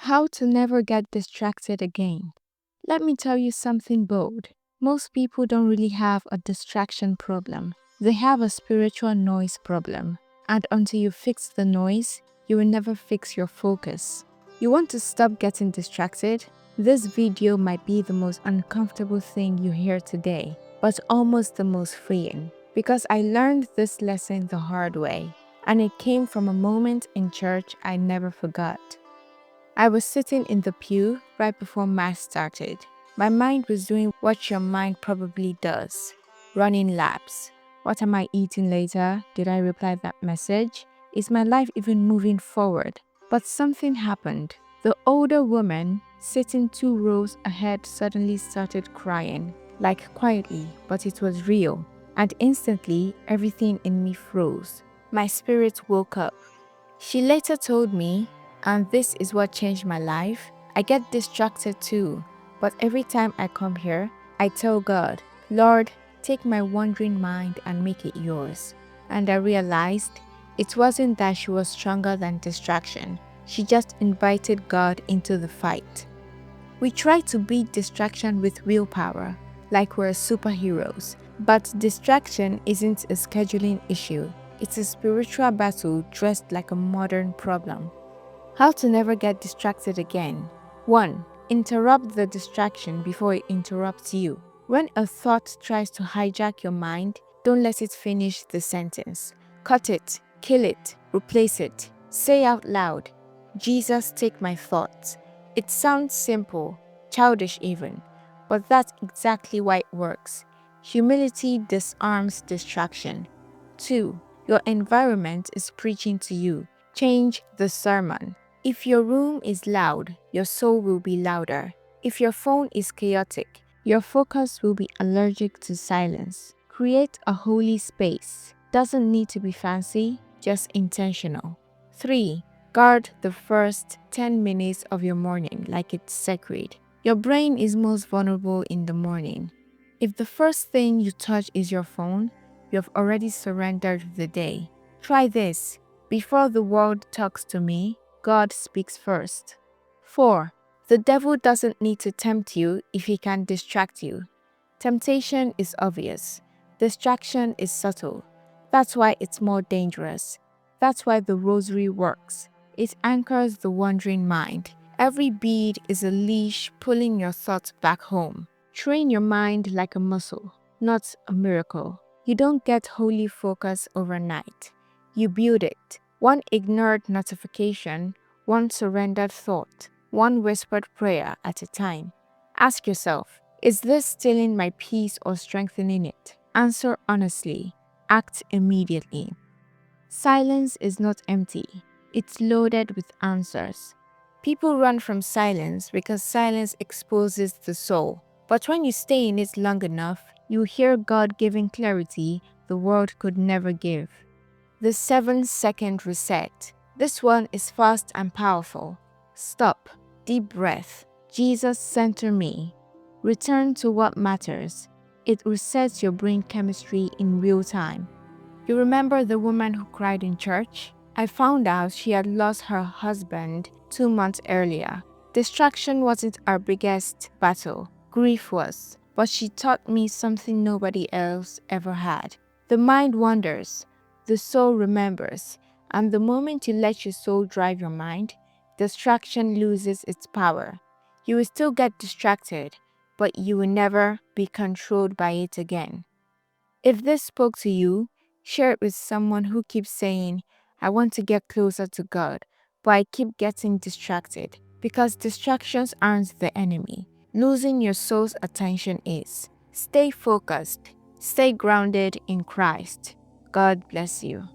How to never get distracted again. Let me tell you something bold. Most people don't really have a distraction problem. They have a spiritual noise problem. And until you fix the noise, you will never fix your focus. You want to stop getting distracted? This video might be the most uncomfortable thing you hear today, but almost the most freeing. Because I learned this lesson the hard way, and it came from a moment in church I never forgot. I was sitting in the pew right before Mass started. My mind was doing what your mind probably does, running laps. What am I eating later? Did I reply that message? Is my life even moving forward? But something happened. The older woman, sitting 2 rows ahead, suddenly started crying, like quietly, but it was real. And instantly, everything in me froze. My spirit woke up. She later told me, and this is what changed my life, I get distracted too, but every time I come here, I tell God, Lord, take my wandering mind and make it yours. And I realized it wasn't that she was stronger than distraction. She just invited God into the fight. We try to beat distraction with willpower, like we're superheroes. But distraction isn't a scheduling issue. It's a spiritual battle dressed like a modern problem. How to never get distracted again. 1. Interrupt the distraction before it interrupts you. When a thought tries to hijack your mind, don't let it finish the sentence. Cut it, kill it, replace it. Say out loud, Jesus, take my thoughts. It sounds simple, childish even, but that's exactly why it works. Humility disarms distraction. 2. Your environment is preaching to you. Change the sermon. If your room is loud, your soul will be louder. If your phone is chaotic, your focus will be allergic to silence. Create a holy space. Doesn't need to be fancy, just intentional. 3. Guard the first 10 minutes of your morning like it's sacred. Your brain is most vulnerable in the morning. If the first thing you touch is your phone, you have already surrendered the day. Try this. Before the world talks to me, God speaks first. 4. The devil doesn't need to tempt you if he can distract you. Temptation is obvious. Distraction is subtle. That's why it's more dangerous. That's why the rosary works. It anchors the wandering mind. Every bead is a leash pulling your thoughts back home. Train your mind like a muscle, not a miracle. You don't get holy focus overnight. You build it. One ignored notification, one surrendered thought, one whispered prayer at a time. Ask yourself, is this stealing my peace or strengthening it? Answer honestly. Act immediately. Silence is not empty. It's loaded with answers. People run from silence because silence exposes the soul. But when you stay in it long enough, you hear God giving clarity the world could never give. The 7-second reset. This one is fast and powerful. Stop. Deep breath. Jesus, center me. Return to what matters. It resets your brain chemistry in real time. You remember the woman who cried in church? I found out she had lost her husband 2 months earlier. Distraction wasn't our biggest battle, grief was. But she taught me something nobody else ever had. The mind wanders, the soul remembers, and the moment you let your soul drive your mind, distraction loses its power. You will still get distracted, but you will never be controlled by it again. If this spoke to you, share it with someone who keeps saying, I want to get closer to God, but I keep getting distracted. Because distractions aren't the enemy. Losing your soul's attention is. Stay focused. Stay grounded in Christ. God bless you.